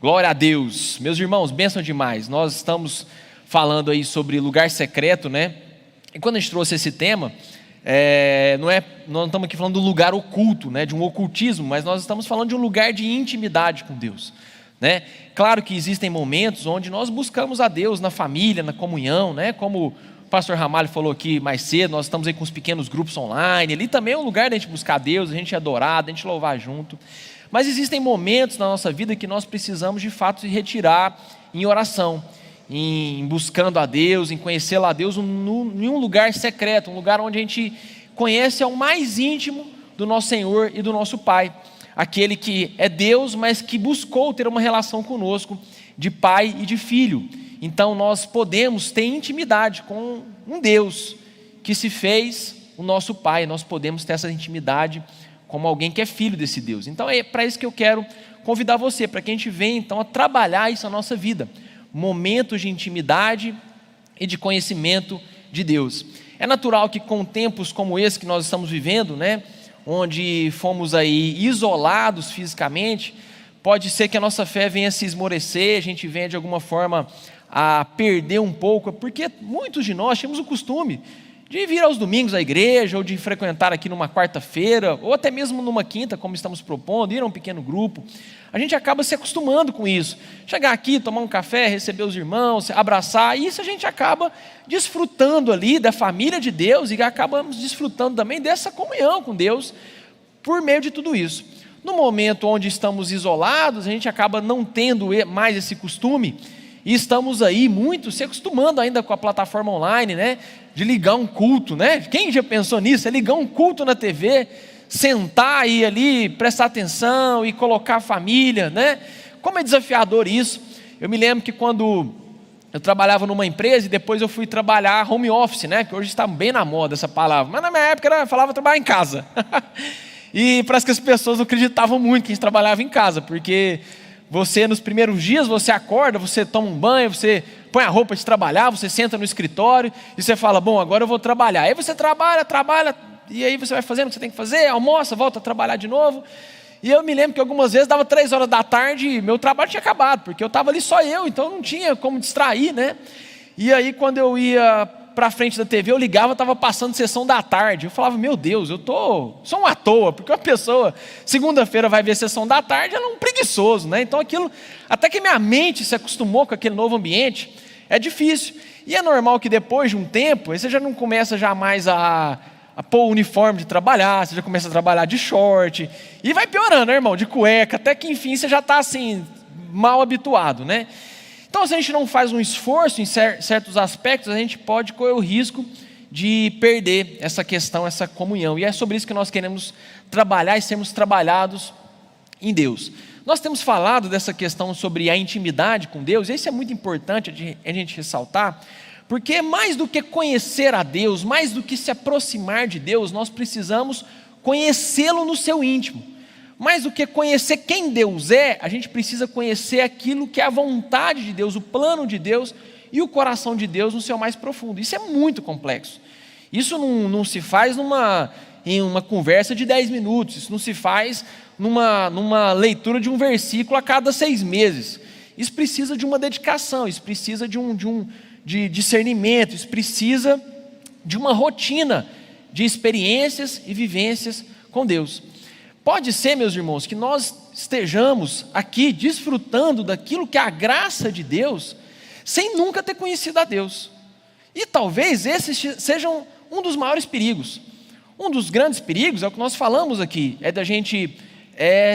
Glória a Deus. Meus irmãos, bênção demais. Nós estamos falando aí sobre lugar secreto, né? E quando a gente trouxe esse tema, nós não estamos aqui falando do lugar oculto, né? De um ocultismo, mas nós estamos falando de um lugar de intimidade com Deus, né? Claro que existem momentos onde nós buscamos a Deus na família, na comunhão, né? Como o pastor Ramalho falou aqui mais cedo, nós estamos aí com os pequenos grupos online, ali também é um lugar da gente buscar Deus, a gente adorar, a gente louvar junto. Mas existem momentos na nossa vida que nós precisamos de fato se retirar em oração, em buscando a Deus, em conhecê-lo a Deus em um lugar secreto, um lugar onde a gente conhece ao mais íntimo do nosso Senhor e do nosso Pai, aquele que é Deus, mas que buscou ter uma relação conosco de pai e de filho. Então nós podemos ter intimidade com um Deus que se fez o nosso Pai, nós podemos ter essa intimidade como alguém que é filho desse Deus. Então é para isso que eu quero convidar você, para que a gente venha então a trabalhar isso na nossa vida, momentos de intimidade e de conhecimento de Deus. É natural que com tempos como esse que nós estamos vivendo, né, onde fomos aí isolados fisicamente, pode ser que a nossa fé venha a se esmorecer, a gente venha de alguma forma a perder um pouco, porque muitos de nós temos o costume de vir aos domingos à igreja, ou de frequentar aqui numa quarta-feira, ou até mesmo numa quinta, como estamos propondo, ir a um pequeno grupo. A gente acaba se acostumando com isso. Chegar aqui, tomar um café, receber os irmãos, abraçar, e isso a gente acaba desfrutando ali da família de Deus, e acabamos desfrutando também dessa comunhão com Deus, por meio de tudo isso. No momento onde estamos isolados, a gente acaba não tendo mais esse costume, e estamos aí muito se acostumando ainda com a plataforma online, né? De ligar um culto, né? Quem já pensou nisso? É ligar um culto na TV, sentar e ali, prestar atenção e colocar a família, né? Como é desafiador isso. Eu me lembro que quando eu trabalhava numa empresa e depois eu fui trabalhar home office, né? Que hoje está bem na moda essa palavra, mas na minha época falava trabalhar em casa. E parece que as pessoas não acreditavam muito que a gente trabalhava em casa, porque você nos primeiros dias, você acorda, você toma um banho, você põe a roupa de trabalhar, você senta no escritório e você fala, bom, agora eu vou trabalhar. Aí você trabalha, e aí você vai fazendo o que você tem que fazer, almoça, volta a trabalhar de novo. E eu me lembro que algumas vezes dava 3 horas da tarde e meu trabalho tinha acabado, porque eu estava ali só eu, então não tinha como distrair, né? E aí quando eu ia para frente da TV, eu ligava, estava passando sessão da tarde. Eu falava, meu Deus, eu sou um à toa, porque uma pessoa, segunda-feira vai ver sessão da tarde, ela é um preguiçoso, né? Então aquilo, até que minha mente se acostumou com aquele novo ambiente, é difícil. E é normal que depois de um tempo, aí você já não começa jamais a pôr o uniforme de trabalhar, você já começa a trabalhar de short, e vai piorando, né, irmão, de cueca, até que enfim você já está assim, mal habituado, né? Então, se a gente não faz um esforço em certos aspectos, a gente pode correr o risco de perder essa questão, essa comunhão. E é sobre isso que nós queremos trabalhar e sermos trabalhados em Deus. Nós temos falado dessa questão sobre a intimidade com Deus, e isso é muito importante a gente ressaltar, porque mais do que conhecer a Deus, mais do que se aproximar de Deus, nós precisamos conhecê-lo no seu íntimo. Mais do que conhecer quem Deus é, a gente precisa conhecer aquilo que é a vontade de Deus, o plano de Deus e o coração de Deus no seu mais profundo. Isso é muito complexo. Isso não se faz em uma conversa de 10 minutos, isso não se faz numa leitura de um versículo a cada 6 meses. Isso precisa de uma dedicação, isso precisa de discernimento, isso precisa de uma rotina de experiências e vivências com Deus. Pode ser, meus irmãos, que nós estejamos aqui desfrutando daquilo que é a graça de Deus, sem nunca ter conhecido a Deus. E talvez esse seja um dos maiores perigos. Um dos grandes perigos é o que nós falamos aqui, é da gente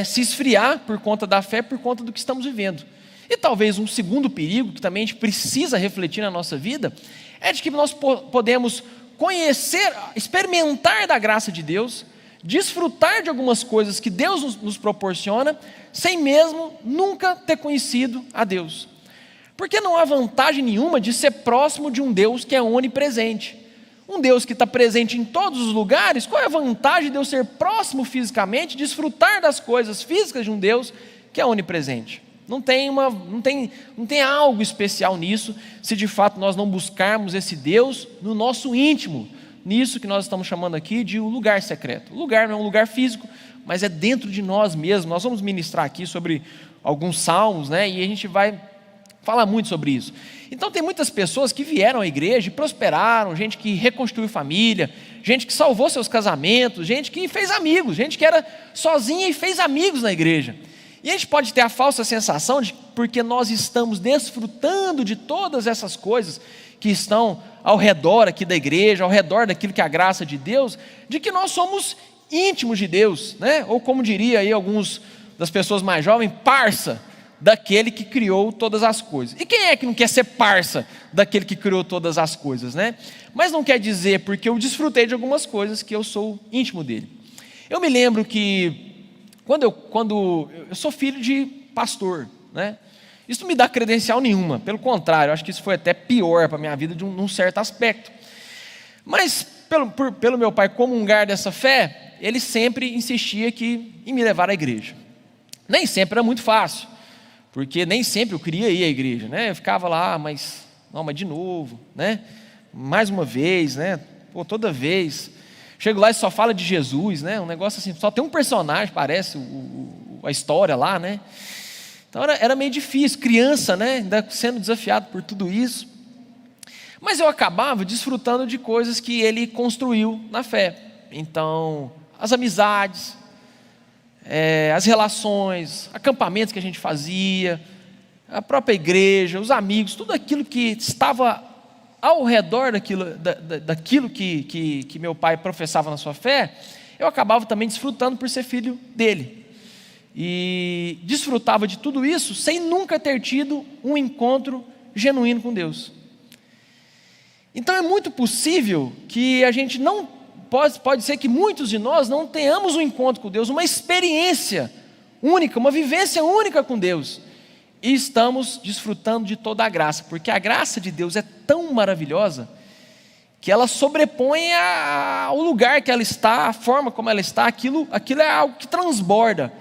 se esfriar por conta da fé, por conta do que estamos vivendo. E talvez um segundo perigo, que também a gente precisa refletir na nossa vida, é de que nós podemos conhecer, experimentar da graça de Deus, desfrutar de algumas coisas que Deus nos proporciona, sem mesmo nunca ter conhecido a Deus. Porque não há vantagem nenhuma de ser próximo de um Deus que é onipresente. Um Deus que está presente em todos os lugares, qual é a vantagem de eu ser próximo fisicamente, desfrutar das coisas físicas de um Deus que é onipresente? Não tem algo especial nisso, se de fato nós não buscarmos esse Deus no nosso íntimo, nisso que nós estamos chamando aqui de um lugar secreto. O lugar não é um lugar físico, mas é dentro de nós mesmos. Nós vamos ministrar aqui sobre alguns salmos, né? E a gente vai falar muito sobre isso. Então tem muitas pessoas que vieram à igreja e prosperaram, gente que reconstruiu família, gente que salvou seus casamentos, gente que fez amigos, gente que era sozinha e fez amigos na igreja. E a gente pode ter a falsa sensação de, porque nós estamos desfrutando de todas essas coisas que estão ao redor aqui da igreja, ao redor daquilo que é a graça de Deus, de que nós somos íntimos de Deus, né? Ou como diria aí alguns das pessoas mais jovens, parça daquele que criou todas as coisas. E quem é que não quer ser parça daquele que criou todas as coisas, né? Mas não quer dizer, porque eu desfrutei de algumas coisas, que eu sou íntimo dele. Eu me lembro que quando eu sou filho de pastor, né? Isso não me dá credencial nenhuma, pelo contrário, eu acho que isso foi até pior para a minha vida num certo aspecto. Mas pelo meu pai comungar dessa fé, ele sempre insistia em me levar à igreja. Nem sempre era muito fácil, porque nem sempre eu queria ir à igreja, né? Eu ficava lá, mas de novo, né? Mais uma vez, né? Pô, toda vez. Chego lá e só fala de Jesus, né? Um negócio assim, só tem um personagem, parece, a história lá, né? Então era meio difícil, criança, né? Ainda sendo desafiado por tudo isso. Mas eu acabava desfrutando de coisas que ele construiu na fé. Então, as amizades, as relações, acampamentos que a gente fazia, a própria igreja, os amigos, tudo aquilo que estava ao redor daquilo que meu pai professava na sua fé, eu acabava também desfrutando por ser filho dele. E desfrutava de tudo isso sem nunca ter tido um encontro genuíno com Deus. Então é muito possível que a gente não pode ser que muitos de nós não tenhamos um encontro com Deus, uma experiência única, uma vivência única com Deus, e estamos desfrutando de toda a graça, porque a graça de Deus é tão maravilhosa que ela sobrepõe ao lugar que ela está, a forma como ela está, aquilo é algo que transborda,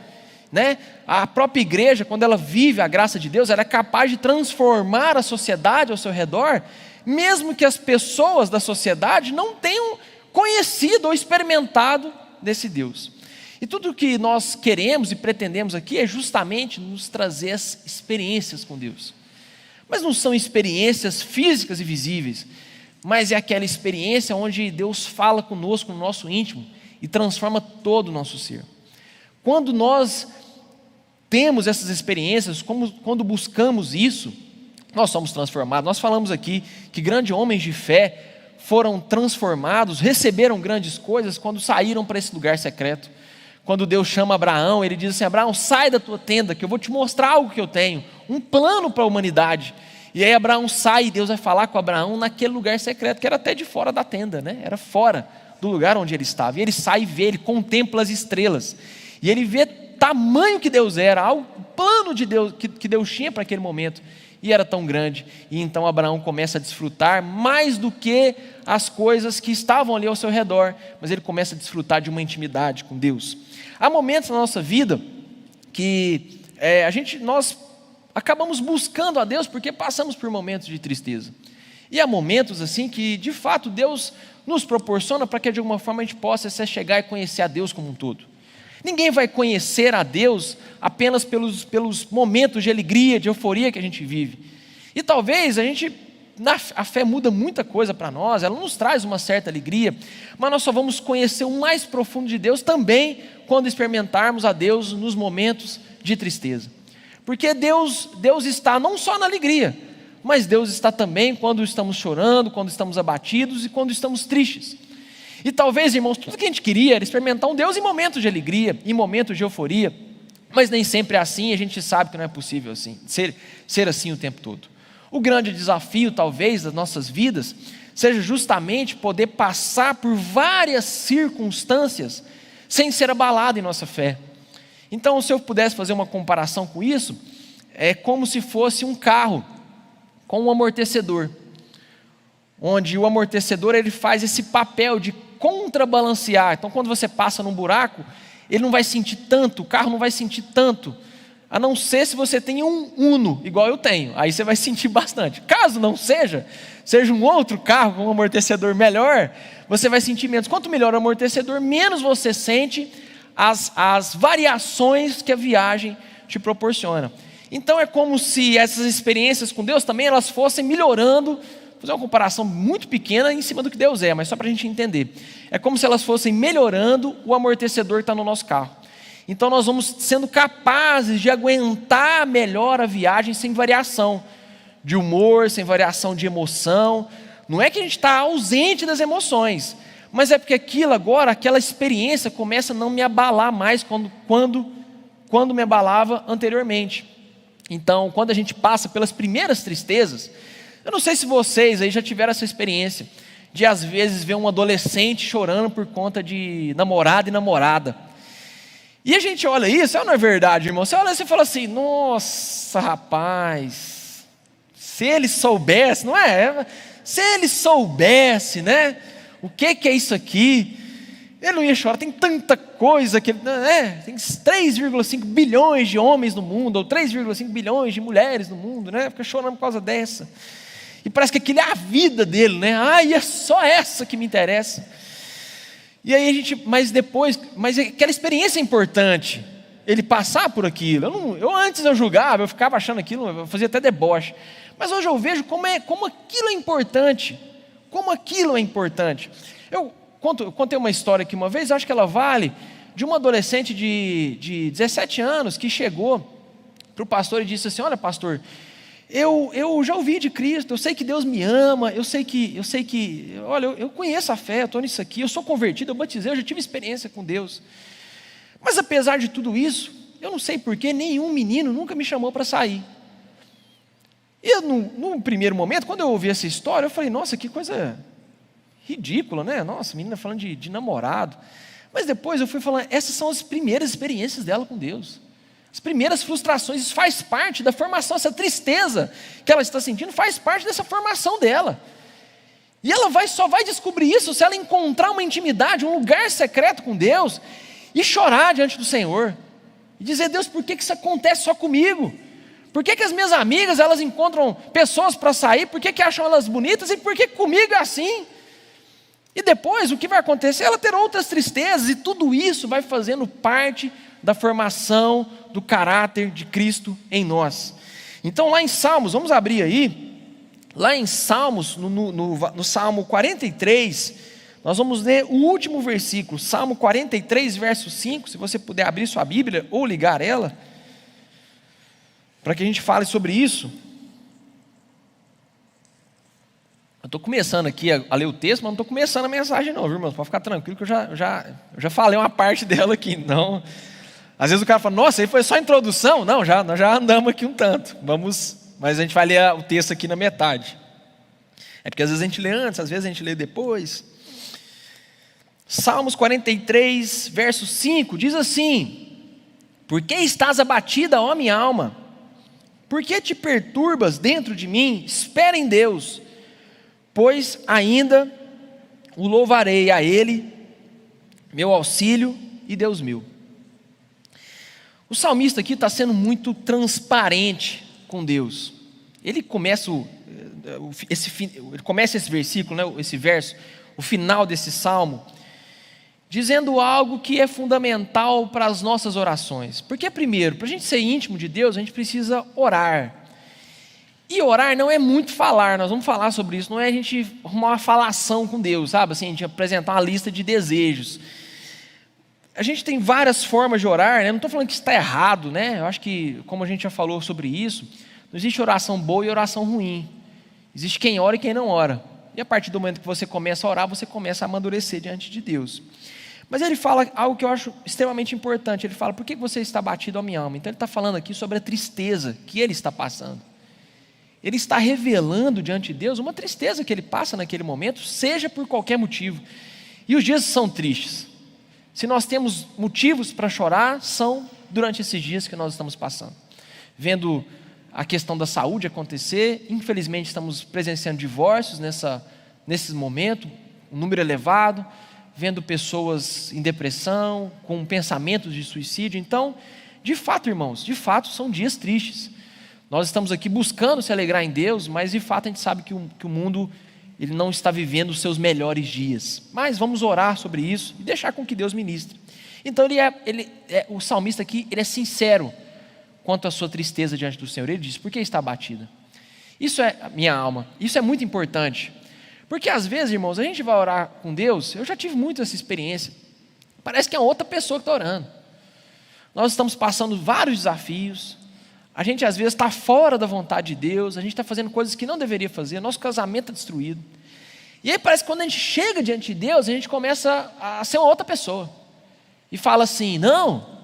né? A própria igreja, quando ela vive a graça de Deus, ela é capaz de transformar a sociedade ao seu redor, mesmo que as pessoas da sociedade não tenham conhecido ou experimentado desse Deus. E tudo o que nós queremos e pretendemos aqui é justamente nos trazer as experiências com Deus. Mas não são experiências físicas e visíveis, mas é aquela experiência onde Deus fala conosco no nosso íntimo e transforma todo o nosso ser. Quando nós temos essas experiências, quando buscamos isso, nós somos transformados. Nós falamos aqui que grandes homens de fé foram transformados, receberam grandes coisas quando saíram para esse lugar secreto. Quando Deus chama Abraão, ele diz assim: Abraão, sai da tua tenda, que eu vou te mostrar algo que eu tenho, um plano para a humanidade. E aí Abraão sai e Deus vai falar com Abraão naquele lugar secreto, que era até de fora da tenda, né? Era fora do lugar onde ele estava. E ele sai e vê, ele contempla as estrelas. E ele vê o tamanho que Deus era, o plano de Deus que Deus tinha para aquele momento. E era tão grande. E então Abraão começa a desfrutar mais do que as coisas que estavam ali ao seu redor, mas ele começa a desfrutar de uma intimidade com Deus. Há momentos na nossa vida que nós acabamos buscando a Deus porque passamos por momentos de tristeza. E há momentos assim que de fato Deus nos proporciona para que de alguma forma a gente possa se chegar e conhecer a Deus como um todo. Ninguém vai conhecer a Deus apenas pelos momentos de alegria, de euforia que a gente vive. E talvez a fé muda muita coisa para nós, ela nos traz uma certa alegria, mas nós só vamos conhecer o mais profundo de Deus também quando experimentarmos a Deus nos momentos de tristeza. Porque Deus está não só na alegria, mas Deus está também quando estamos chorando, quando estamos abatidos e quando estamos tristes. E talvez, irmãos, tudo que a gente queria era experimentar um Deus em momentos de alegria, em momentos de euforia, mas nem sempre é assim, a gente sabe que não é possível assim, ser assim o tempo todo. O grande desafio, talvez, das nossas vidas, seja justamente poder passar por várias circunstâncias sem ser abalado em nossa fé. Então, se eu pudesse fazer uma comparação com isso, é como se fosse um carro com um amortecedor, onde o amortecedor ele faz esse papel de contrabalancear. Então, quando você passa num buraco, ele não vai sentir tanto, o carro não vai sentir tanto, a não ser se você tem um Uno, igual eu tenho, aí você vai sentir bastante. Caso não seja um outro carro com um amortecedor melhor, você vai sentir menos. Quanto melhor o amortecedor, menos você sente as variações que a viagem te proporciona. Então é como se essas experiências com Deus também elas fossem melhorando. Vou fazer uma comparação muito pequena em cima do que Deus é, mas só para a gente entender. É como se elas fossem melhorando o amortecedor que está no nosso carro. Então nós vamos sendo capazes de aguentar melhor a viagem sem variação de humor, sem variação de emoção. Não é que a gente está ausente das emoções, mas é porque aquilo agora, aquela experiência começa a não me abalar mais quando me abalava anteriormente. Então, quando a gente passa pelas primeiras tristezas, eu não sei se vocês aí já tiveram essa experiência de às vezes ver um adolescente chorando por conta de namorado e namorada. E a gente olha isso, não é verdade, irmão? Você olha e fala assim, nossa, rapaz, se ele soubesse, não é? Se ele soubesse, né? O que é isso aqui? Ele não ia chorar, tem tanta coisa que tem 3,5 bilhões de homens no mundo, ou 3,5 bilhões de mulheres no mundo, né? Fica chorando por causa dessa. E parece que aquilo é a vida dele, né? E é só essa que me interessa. E aí mas aquela experiência é importante, ele passar por aquilo. Antes eu julgava, eu ficava achando aquilo, eu fazia até deboche. Mas hoje eu vejo como aquilo é importante. Como aquilo é importante. Eu contei uma história aqui uma vez, acho que ela vale, de uma adolescente de 17 anos que chegou para o pastor e disse assim, olha pastor, eu já ouvi de Cristo, eu sei que Deus me ama, eu sei que, olha, eu conheço a fé, eu estou nisso aqui, eu sou convertido, eu batizei, eu já tive experiência com Deus. Mas apesar de tudo isso, eu não sei porquê, nenhum menino nunca me chamou para sair. E eu, no primeiro momento, quando eu ouvi essa história, eu falei, nossa, que coisa ridícula, né? Nossa, menina falando de namorado. Mas depois eu fui falando, essas são as primeiras experiências dela com Deus. As primeiras frustrações, isso faz parte da formação, essa tristeza que ela está sentindo faz parte dessa formação dela. E ela só vai descobrir isso se ela encontrar uma intimidade, um lugar secreto com Deus e chorar diante do Senhor. E dizer, Deus, por que isso acontece só comigo? Por que as minhas amigas, elas encontram pessoas para sair? Por que acham elas bonitas? E por que comigo é assim? E depois, o que vai acontecer? Ela terá outras tristezas, e tudo isso vai fazendo parte da formação do caráter de Cristo em nós. Então lá em Salmos, vamos abrir aí, lá em Salmos, no Salmo 43, nós vamos ler o último versículo, Salmo 43, verso 5, se você puder abrir sua Bíblia ou ligar ela, para que a gente fale sobre isso. Eu estou começando aqui a ler o texto, mas não estou começando a mensagem não, viu, irmãos? Pode ficar tranquilo que eu já falei uma parte dela aqui. Não, às vezes o cara fala, nossa, aí foi só a introdução. Não, nós já andamos aqui um tanto. Mas a gente vai ler o texto aqui na metade. É porque às vezes a gente lê antes, às vezes a gente lê depois. Salmos 43, verso 5, diz assim, por que estás abatida, ó minha alma? Por que te perturbas dentro de mim? Espera em Deus, pois ainda o louvarei a Ele, meu auxílio e Deus meu. O salmista aqui está sendo muito transparente com Deus. Ele começa esse versículo, né, esse verso, o final desse salmo, dizendo algo que é fundamental para as nossas orações. Porque primeiro, para a gente ser íntimo de Deus, a gente precisa orar. E orar não é muito falar, nós vamos falar sobre isso, não é a gente arrumar uma falação com Deus, sabe? Assim, a gente apresentar uma lista de desejos. A gente tem várias formas de orar, né? Não estou falando que isso está errado, né? Eu acho que, como a gente já falou sobre isso, não existe oração boa e oração ruim. Existe quem ora e quem não ora. E a partir do momento que você começa a orar, você começa a amadurecer diante de Deus. Mas ele fala algo que eu acho extremamente importante. Ele fala, por que você está abatido, ó minha alma? Então ele está falando aqui sobre a tristeza que ele está passando. Ele está revelando diante de Deus uma tristeza que ele passa naquele momento, seja por qualquer motivo. E os dias são tristes. Se nós temos motivos para chorar, são durante esses dias que nós estamos passando. Vendo a questão da saúde acontecer, infelizmente estamos presenciando divórcios nesse momento, um número elevado, vendo pessoas em depressão, com pensamentos de suicídio. Então, de fato, irmãos, de fato são dias tristes. Nós estamos aqui buscando se alegrar em Deus, mas de fato a gente sabe que o mundo ele não está vivendo os seus melhores dias. Mas vamos orar sobre isso e deixar com que Deus ministre. Então o salmista aqui, ele é sincero quanto à sua tristeza diante do Senhor. Ele diz: por que está abatida? Isso é minha alma. Isso é muito importante. Porque às vezes, irmãos, a gente vai orar com Deus. Eu já tive muito essa experiência. Parece que é outra pessoa que está orando. Nós estamos passando vários desafios. A gente às vezes está fora da vontade de Deus. A gente está fazendo coisas que não deveria fazer. Nosso casamento está destruído. E aí parece que quando a gente chega diante de Deus, a gente começa a ser uma outra pessoa. E fala assim: não,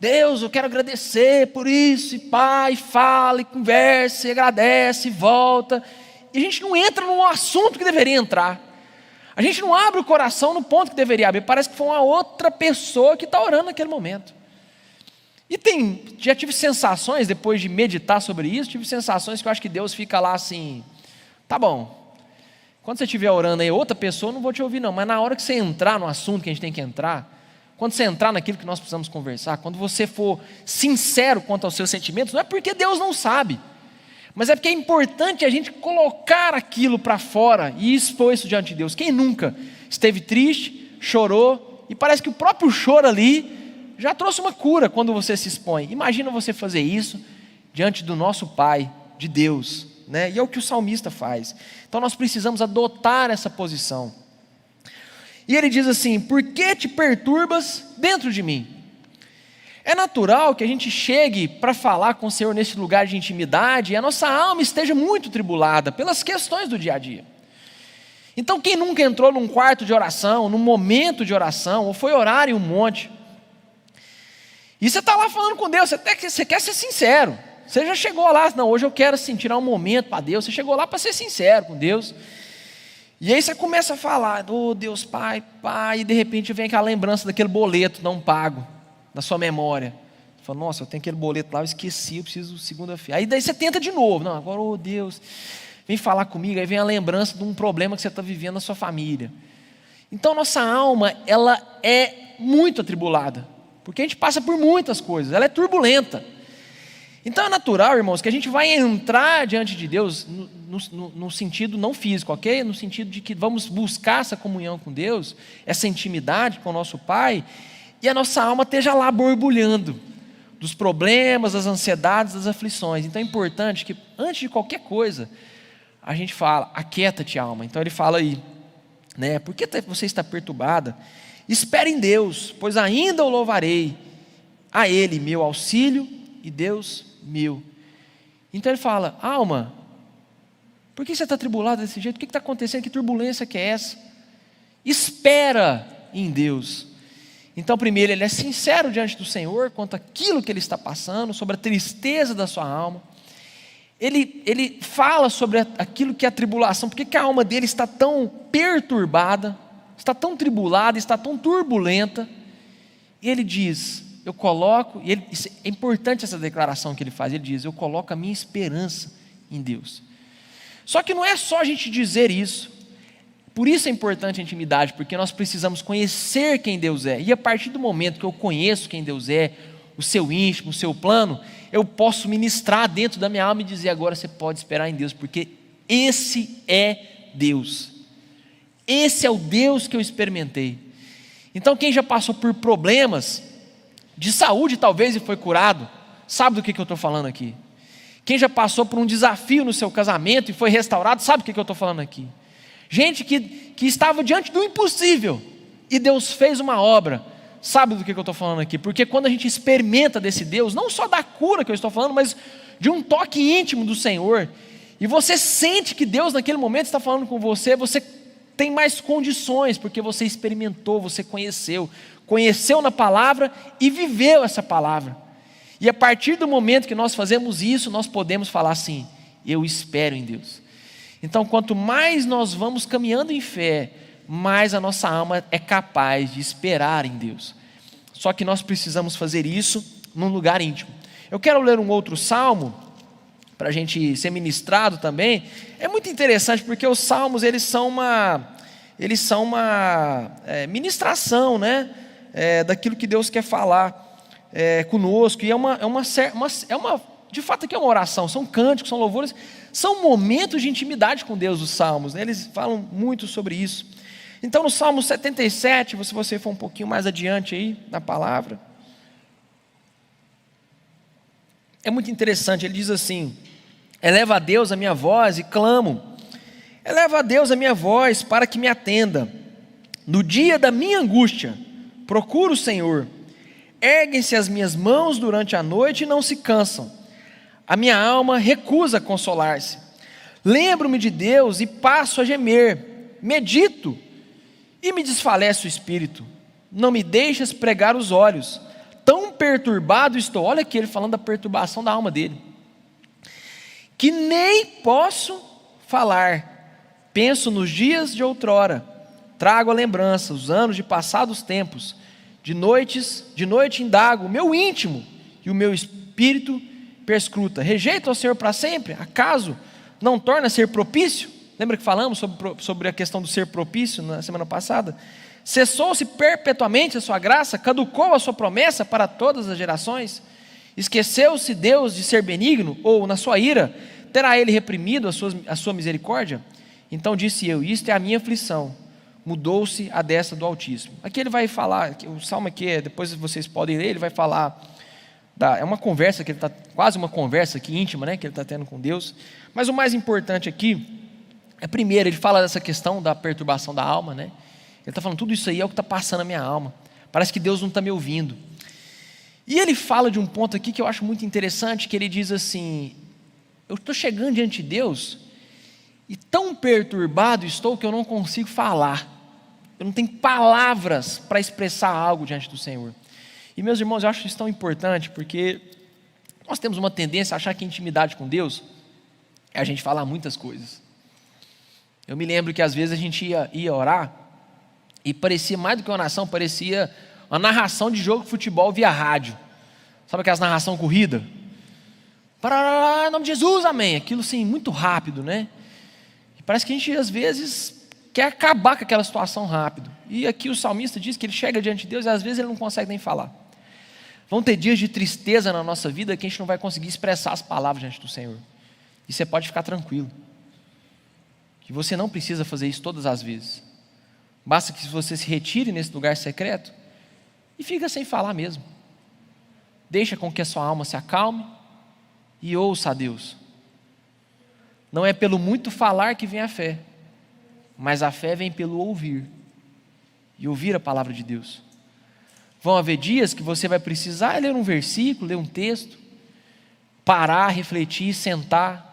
Deus, eu quero agradecer por isso. E pai, fala, e conversa, e agradece, e volta. E a gente não entra no assunto que deveria entrar. A gente não abre o coração no ponto que deveria abrir. Parece que foi uma outra pessoa que está orando naquele momento. E já tive sensações, depois de meditar sobre isso, tive sensações que eu acho que Deus fica lá assim: tá bom, quando você estiver orando aí, outra pessoa, eu não vou te ouvir não, mas na hora que você entrar no assunto que a gente tem que entrar, quando você entrar naquilo que nós precisamos conversar, quando você for sincero quanto aos seus sentimentos, não é porque Deus não sabe, mas é porque é importante a gente colocar aquilo para fora e expor isso diante de Deus. Quem nunca esteve triste, chorou, e parece que o próprio choro ali já trouxe uma cura quando você se expõe. Imagina você fazer isso diante do nosso Pai, de Deus, né? E é o que o salmista faz. Então nós precisamos adotar essa posição. E ele diz assim: por que te perturbas dentro de mim? É natural que a gente chegue para falar com o Senhor nesse lugar de intimidade e a nossa alma esteja muito tribulada pelas questões do dia a dia. Então quem nunca entrou num quarto de oração, num momento de oração, ou foi orar em um monte, e você está lá falando com Deus, você quer ser sincero, você já chegou lá, não, hoje eu quero assim, tirar um momento para Deus, você chegou lá para ser sincero com Deus, e aí você começa a falar: oh Deus, Pai, e de repente vem aquela lembrança daquele boleto não pago, na sua memória. Você fala: nossa, eu tenho aquele boleto lá, eu esqueci, eu preciso segunda-feira. Aí daí você tenta de novo: não, agora, oh Deus, vem falar comigo. Aí vem a lembrança de um problema que você está vivendo na sua família. Então nossa alma, ela é muito atribulada, porque a gente passa por muitas coisas, ela é turbulenta. Então é natural, irmãos, que a gente vai entrar diante de Deus no sentido não físico, ok? No sentido de que vamos buscar essa comunhão com Deus, essa intimidade com o nosso Pai, e a nossa alma esteja lá borbulhando dos problemas, das ansiedades, das aflições. Então é importante que antes de qualquer coisa a gente fala: aquieta-te, alma. Então ele fala aí, né? Por que você está perturbada? Espere em Deus, pois ainda o louvarei, a Ele meu auxílio e Deus meu. Então ele fala: alma, por que você está tribulada desse jeito? O que está acontecendo? Que turbulência que é essa? Espera em Deus. Então primeiro ele é sincero diante do Senhor quanto àquilo que ele está passando, sobre a tristeza da sua alma. Ele fala sobre aquilo que é a tribulação, porque que a alma dele está tão perturbada, está tão tribulada, está tão turbulenta. E ele diz: eu coloco, é importante essa declaração que ele faz, ele diz: eu coloco a minha esperança em Deus. Só que não é só a gente dizer isso. Por isso é importante a intimidade, porque nós precisamos conhecer quem Deus é. E a partir do momento que eu conheço quem Deus é, o seu íntimo, o seu plano, eu posso ministrar dentro da minha alma e dizer: agora você pode esperar em Deus, porque esse é Deus. Esse é o Deus que eu experimentei. Então quem já passou por problemas de saúde talvez e foi curado, sabe do que eu estou falando aqui. Quem já passou por um desafio no seu casamento e foi restaurado, sabe do que eu estou falando aqui. Gente que estava diante do impossível e Deus fez uma obra, sabe do que eu estou falando aqui. Porque quando a gente experimenta desse Deus, não só da cura que eu estou falando, mas de um toque íntimo do Senhor, e você sente que Deus naquele momento está falando com você, você tem mais condições, porque você experimentou, você conheceu na palavra e viveu essa palavra. E a partir do momento que nós fazemos isso, nós podemos falar assim: eu espero em Deus. Então quanto mais nós vamos caminhando em fé, mais a nossa alma é capaz de esperar em Deus. Só que nós precisamos fazer isso num lugar íntimo. Eu quero ler um outro salmo, para a gente ser ministrado também. É muito interessante, porque os salmos eles são uma ministração, né? Daquilo que Deus quer falar conosco, e de fato aqui é uma oração, são cânticos, são louvores, são momentos de intimidade com Deus, os salmos, né? Eles falam muito sobre isso. Então no Salmo 77, se você for um pouquinho mais adiante aí na palavra, é muito interessante. Ele diz assim: eleva a Deus a minha voz e clamo, eleva a Deus a minha voz para que me atenda. No dia da minha angústia, procuro o Senhor. Erguem-se as minhas mãos durante a noite e não se cansam. A minha alma recusa consolar-se. Lembro-me de Deus e passo a gemer. Medito e me desfalece o espírito. Não me deixes pregar os olhos. Tão perturbado estou. Olha aqui ele falando da perturbação da alma dele. Que nem posso falar. Penso nos dias de outrora. Trago a lembrança, os anos de passados tempos. De noite indago o meu íntimo e o meu espírito perscruta. Rejeito ao Senhor para sempre? Acaso não torna a ser propício? Lembra que falamos sobre a questão do ser propício na semana passada? Cessou-se perpetuamente a sua graça? Caducou a sua promessa para todas as gerações? Esqueceu-se Deus de ser benigno? Ou na sua ira terá ele reprimido a sua misericórdia? Então disse eu: isto é a minha aflição, mudou-se a destra do Altíssimo. Aqui ele vai falar, o salmo aqui, depois vocês podem ler, ele vai falar, é uma conversa, que ele está, quase uma conversa aqui íntima, né, que ele está tendo com Deus. Mas o mais importante aqui, primeiro, ele fala dessa questão da perturbação da alma, né? Ele está falando, tudo isso aí é o que está passando na minha alma, parece que Deus não está me ouvindo. E ele fala de um ponto aqui que eu acho muito interessante, que ele diz assim: eu estou chegando diante de Deus, e tão perturbado estou que eu não consigo falar, eu não tenho palavras para expressar algo diante do Senhor. E meus irmãos, eu acho isso tão importante, porque nós temos uma tendência a achar que intimidade com Deus é a gente falar muitas coisas. Eu me lembro que às vezes a gente ia orar, e parecia mais do que uma oração, parecia uma narração de jogo de futebol via rádio. Sabe aquelas narração corrida? Parará, em nome de Jesus, amém. Aquilo assim, muito rápido, né? E parece que a gente às vezes quer acabar com aquela situação rápido. E aqui o salmista diz que ele chega diante de Deus e às vezes ele não consegue nem falar. Vão ter dias de tristeza na nossa vida que a gente não vai conseguir expressar as palavras diante do Senhor. E você pode ficar tranquilo, que você não precisa fazer isso todas as vezes. Basta que você se retire nesse lugar secreto e fica sem falar mesmo. Deixa com que a sua alma se acalme e ouça a Deus. Não é pelo muito falar que vem a fé, mas a fé vem pelo ouvir, e ouvir a palavra de Deus. Vão haver dias que você vai precisar ler um versículo, ler um texto, parar, refletir, sentar,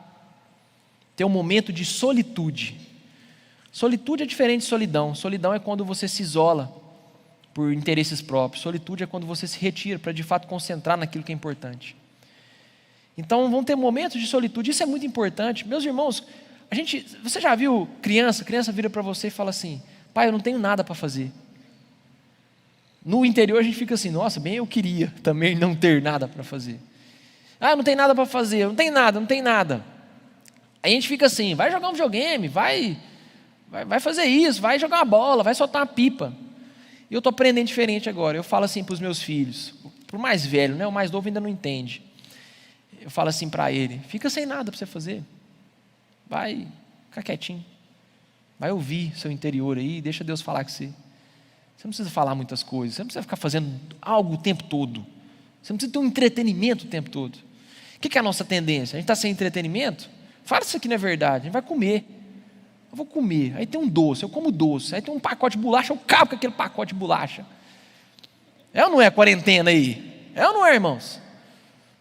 ter um momento de solitude. Solitude é diferente de solidão. Solidão é quando você se isola por interesses próprios. Solitude é quando você se retira para de fato concentrar naquilo que é importante. Então vão ter momentos de solitude, isso é muito importante. Meus irmãos, você já viu criança vira para você e fala assim: pai, eu não tenho nada para fazer. No interior a gente fica assim: nossa, bem eu queria também não ter nada para fazer. Ah, não tem nada para fazer, não tem nada. Aí a gente fica assim: vai jogar um videogame, vai fazer isso, vai jogar uma bola, vai soltar uma pipa. E eu estou aprendendo diferente agora. Eu falo assim para os meus filhos, para o mais velho, né? O mais novo ainda não entende. Eu falo assim para ele: fica sem nada para você fazer, vai ficar quietinho, vai ouvir seu interior aí, deixa Deus falar com você. Você não precisa falar muitas coisas, você não precisa ficar fazendo algo o tempo todo, você não precisa ter um entretenimento o tempo todo. O que é a nossa tendência? A gente está sem entretenimento? Fala, isso aqui não é verdade, a gente vai comer. Eu vou comer, aí tem um doce, eu como doce, aí tem um pacote de bolacha, eu cabo com aquele pacote de bolacha. É ou não é a quarentena aí? É ou não é, irmãos?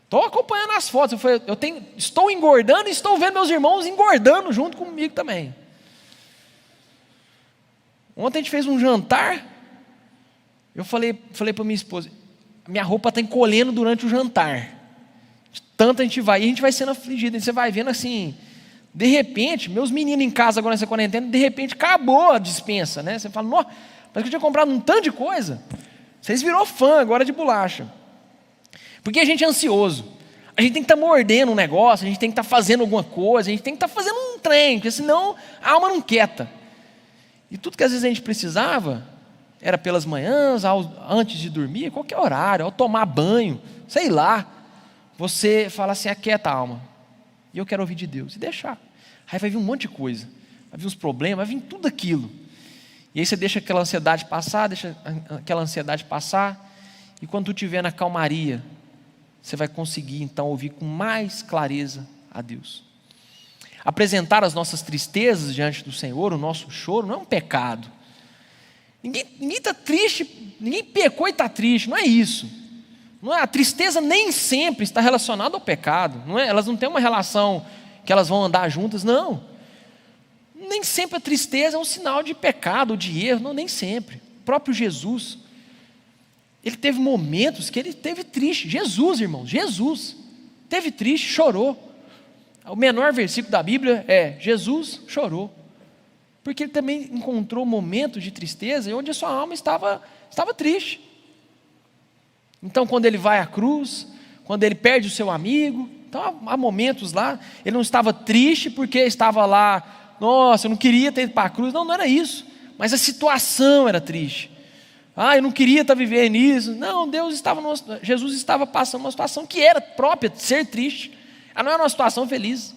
Estou acompanhando as fotos, estou engordando e estou vendo meus irmãos engordando junto comigo também. Ontem a gente fez um jantar, eu falei para minha esposa: minha roupa está encolhendo durante o jantar, tanto a gente vai, e a gente vai sendo afligido, e você vai vendo assim, de repente, meus meninos em casa agora nessa quarentena, de repente acabou a despensa, né? Você fala: nossa, parece que eu tinha comprado um tanto de coisa, vocês virou fã agora de bolacha. Porque a gente é ansioso, a gente tem que estar mordendo um negócio, a gente tem que estar fazendo alguma coisa, a gente tem que estar fazendo um trem, porque senão a alma não quieta. E tudo que às vezes a gente precisava, era pelas manhãs, antes de dormir, qualquer horário, ao tomar banho, sei lá, você fala assim: aquieta a alma, e eu quero ouvir de Deus, e deixar. Aí vai vir um monte de coisa, vai vir uns problemas, vai vir tudo aquilo. E aí você deixa aquela ansiedade passar, e quando tu estiver na calmaria, você vai conseguir então ouvir com mais clareza a Deus. Apresentar as nossas tristezas diante do Senhor, o nosso choro, não é um pecado. Ninguém está triste, ninguém pecou e está triste, não é isso. Não é, a tristeza nem sempre está relacionada ao pecado, não é? Elas não têm uma relação que elas vão andar juntas, não. Nem sempre a tristeza é um sinal de pecado ou de erro, não, nem sempre. O próprio Jesus, ele teve momentos que ele teve triste. Jesus, irmãos, Jesus teve triste, chorou. O menor versículo da Bíblia é: Jesus chorou, porque ele também encontrou momentos de tristeza onde a sua alma estava triste. Então, quando ele vai à cruz, quando ele perde o seu amigo, então há momentos lá, ele não estava triste porque estava lá, nossa, eu não queria ter ido para a cruz, não era isso, mas a situação era triste. Eu não queria estar vivendo isso. Não, Jesus estava passando uma situação que era própria de ser triste. Ela não era uma situação feliz.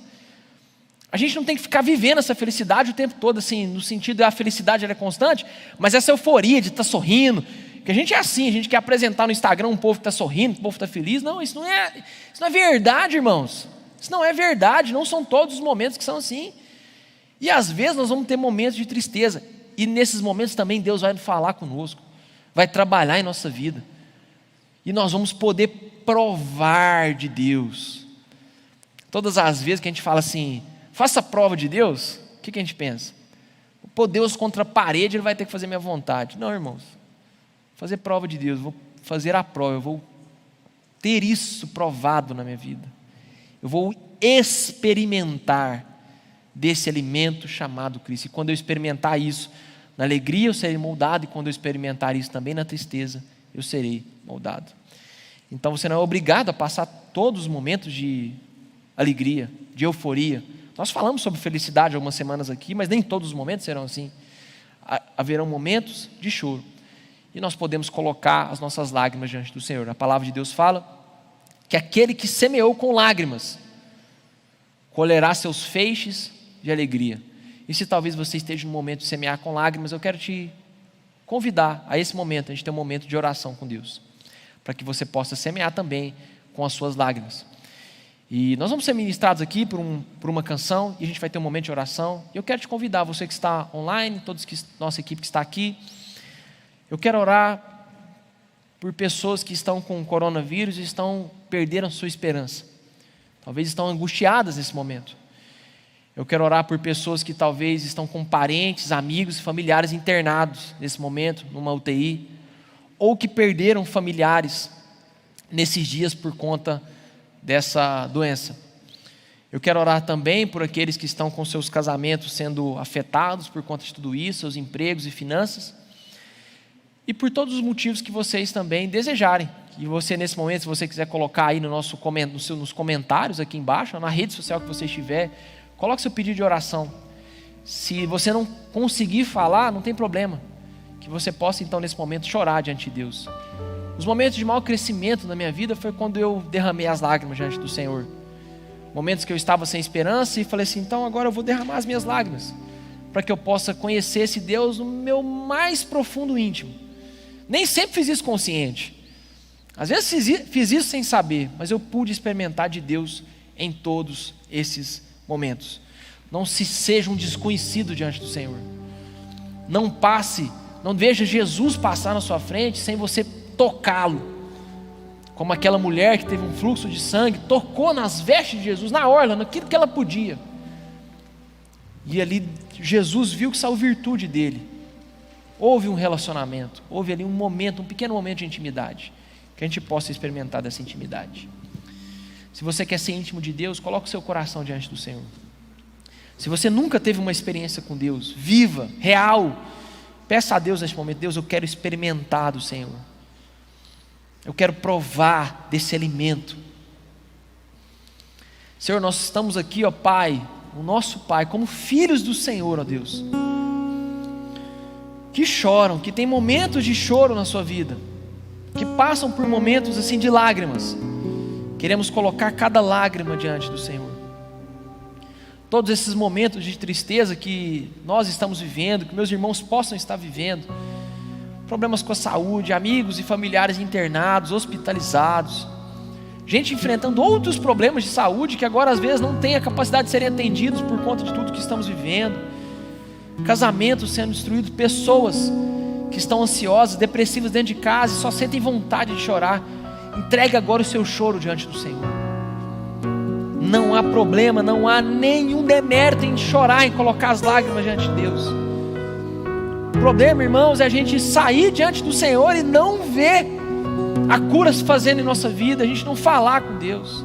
A gente não tem que ficar vivendo essa felicidade o tempo todo, assim, no sentido de a felicidade ela é constante, mas essa euforia de estar sorrindo, que a gente é assim, a gente quer apresentar no Instagram um povo que está sorrindo, um povo que está feliz. Não, isso não é verdade, irmãos. Isso não é verdade, não são todos os momentos que são assim. E às vezes nós vamos ter momentos de tristeza, e nesses momentos também Deus vai falar conosco, vai trabalhar em nossa vida, e nós vamos poder provar de Deus. Todas as vezes que a gente fala assim, faça prova de Deus, o que a gente pensa? Pô, Deus contra a parede, Ele vai ter que fazer minha vontade. Não, irmãos, fazer prova de Deus, vou fazer a prova, eu vou ter isso provado na minha vida, eu vou experimentar desse alimento chamado Cristo, e quando eu experimentar isso, na alegria eu serei moldado, e quando eu experimentar isso também na tristeza, eu serei moldado. Então você não é obrigado a passar todos os momentos de alegria, de euforia. Nós falamos sobre felicidade algumas semanas aqui, mas nem todos os momentos serão assim. Haverão momentos de choro, e nós podemos colocar as nossas lágrimas diante do Senhor. A palavra de Deus fala que aquele que semeou com lágrimas colherá seus feixes de alegria. E se talvez você esteja no momento de semear com lágrimas, eu quero te convidar a esse momento, a gente tem um momento de oração com Deus, para que você possa semear também com as suas lágrimas. E nós vamos ser ministrados aqui por uma canção, e a gente vai ter um momento de oração. E eu quero te convidar, você que está online, nossa equipe que está aqui, eu quero orar por pessoas que estão com coronavírus e perderam sua esperança, talvez estão angustiadas nesse momento. Eu quero orar por pessoas que talvez estão com parentes, amigos e familiares internados nesse momento, numa UTI, ou que perderam familiares nesses dias por conta dessa doença. Eu quero orar também por aqueles que estão com seus casamentos sendo afetados por conta de tudo isso, seus empregos e finanças, e por todos os motivos que vocês também desejarem. E você nesse momento, se você quiser colocar aí nos comentários aqui embaixo, na rede social que você estiver, coloque seu pedido de oração. Se você não conseguir falar, não tem problema, que você possa então nesse momento chorar diante de Deus. Os momentos de maior crescimento na minha vida foi quando eu derramei as lágrimas diante do Senhor. Momentos que eu estava sem esperança e falei assim, então agora eu vou derramar as minhas lágrimas, para que eu possa conhecer esse Deus no meu mais profundo íntimo. Nem sempre fiz isso consciente, às vezes fiz isso sem saber, mas eu pude experimentar de Deus em todos esses momentos. Não seja um desconhecido diante do Senhor. Não veja Jesus passar na sua frente sem você tocá-lo. Como aquela mulher que teve um fluxo de sangue, tocou nas vestes de Jesus, na orla, naquilo que ela podia. E ali Jesus viu que saiu virtude dele. Houve um relacionamento, houve ali um pequeno momento de intimidade, que a gente possa experimentar dessa intimidade. Se você quer ser íntimo de Deus, coloque o seu coração diante do Senhor. Se você nunca teve uma experiência com Deus, viva, real, peça a Deus neste momento, Deus, eu quero experimentar do Senhor. Eu quero provar desse alimento. Senhor, nós estamos aqui, ó Pai, o nosso Pai, como filhos do Senhor, ó Deus, que choram, que tem momentos de choro na sua vida, que passam por momentos assim de lágrimas. Queremos colocar cada lágrima diante do Senhor. Todos esses momentos de tristeza que nós estamos vivendo, que meus irmãos possam estar vivendo, problemas com a saúde, amigos e familiares internados, hospitalizados, gente enfrentando outros problemas de saúde que agora às vezes não tem a capacidade de serem atendidos por conta de tudo que estamos vivendo, casamentos sendo destruídos, pessoas que estão ansiosas, depressivas dentro de casa e só sentem vontade de chorar. Entregue agora o seu choro diante do Senhor. Não há problema, não há nenhum demérito em chorar, em colocar as lágrimas diante de Deus. O problema, irmãos, é a gente sair diante do Senhor e não ver a cura se fazendo em nossa vida, a gente não falar com Deus.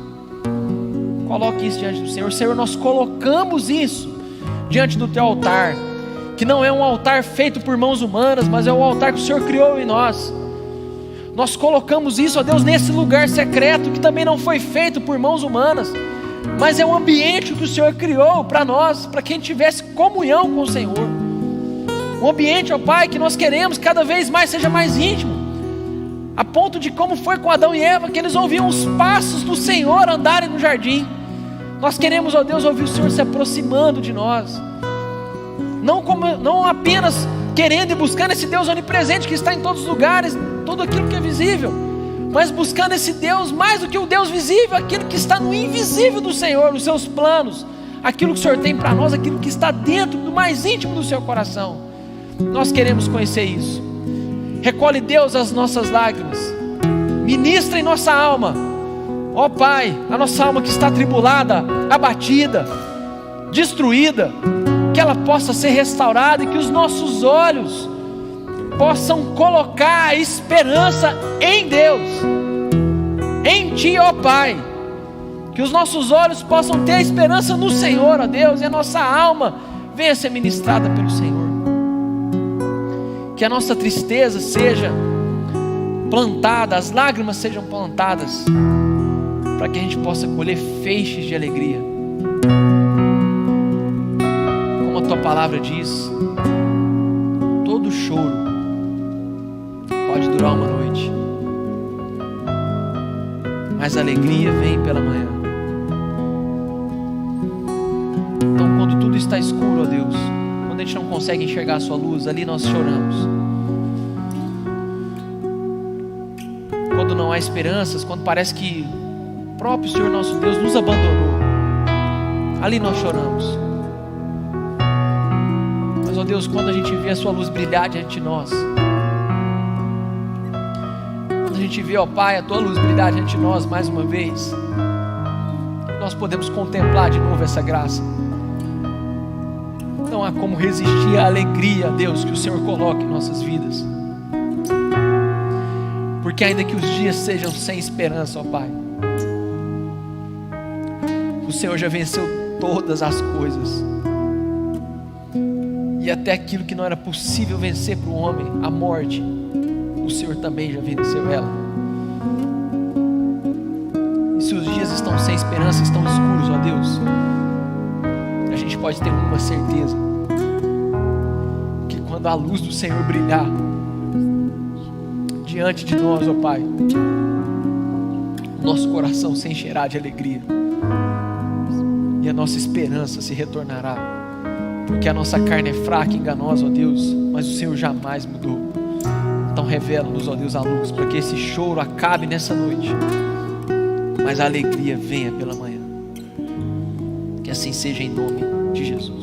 Coloque isso diante do Senhor. Senhor, nós colocamos isso diante do teu altar, que não é um altar feito por mãos humanas, mas é o altar que o Senhor criou em nós. Nós colocamos isso, ó Deus, nesse lugar secreto, que também não foi feito por mãos humanas, mas é um ambiente que o Senhor criou para nós, para que a gente tivesse comunhão com o Senhor. Um ambiente, ó Pai, que nós queremos cada vez mais seja mais íntimo, a ponto de como foi com Adão e Eva, que eles ouviam os passos do Senhor andarem no jardim. Nós queremos, ó Deus, ouvir o Senhor se aproximando de nós, não apenas querendo e buscando esse Deus onipresente que está em todos os lugares, tudo aquilo que é visível, mas buscando esse Deus mais do que o Deus visível, aquilo que está no invisível do Senhor, nos seus planos, aquilo que o Senhor tem para nós, aquilo que está dentro do mais íntimo do seu coração. Nós queremos conhecer isso. Recolhe, Deus, as nossas lágrimas, ministra em nossa alma, ó Pai, a nossa alma que está atribulada, abatida, destruída, que ela possa ser restaurada e que os nossos olhos possam colocar a esperança em Deus, em Ti, ó Pai, que os nossos olhos possam ter a esperança no Senhor, ó Deus, e a nossa alma venha ser ministrada pelo Senhor, que a nossa tristeza seja plantada, as lágrimas sejam plantadas, para que a gente possa colher feixes de alegria. Como a Tua palavra diz, todo choro pode durar uma noite, mas a alegria vem pela manhã. Então, quando tudo está escuro, ó Deus, quando a gente não consegue enxergar a Sua luz, ali nós choramos. Quando não há esperanças, quando parece que o próprio Senhor nosso Deus nos abandonou, ali nós choramos. Mas, ó Deus, quando a gente vê a Sua luz brilhar diante de nós, quando a gente vê, ó Pai, a Tua luz brilhar diante de nós mais uma vez, nós podemos contemplar de novo essa graça. Não há como resistir à alegria, Deus, que o Senhor coloca em nossas vidas, porque ainda que os dias sejam sem esperança, ó Pai, o Senhor já venceu todas as coisas, e até aquilo que não era possível vencer para o homem, a morte, o Senhor também já venceu ela. E se os dias estão sem esperança, estão escuros, ó Deus, a gente pode ter uma certeza, que quando a luz do Senhor brilhar diante de nós, ó Pai, nosso coração se encherá de alegria, e a nossa esperança se retornará, porque a nossa carne é fraca e enganosa, ó Deus, mas o Senhor jamais mudou. Então revela-nos, ó Deus, a luz, para que esse choro acabe nessa noite, mas a alegria venha pela manhã. Que assim seja, em nome de Jesus.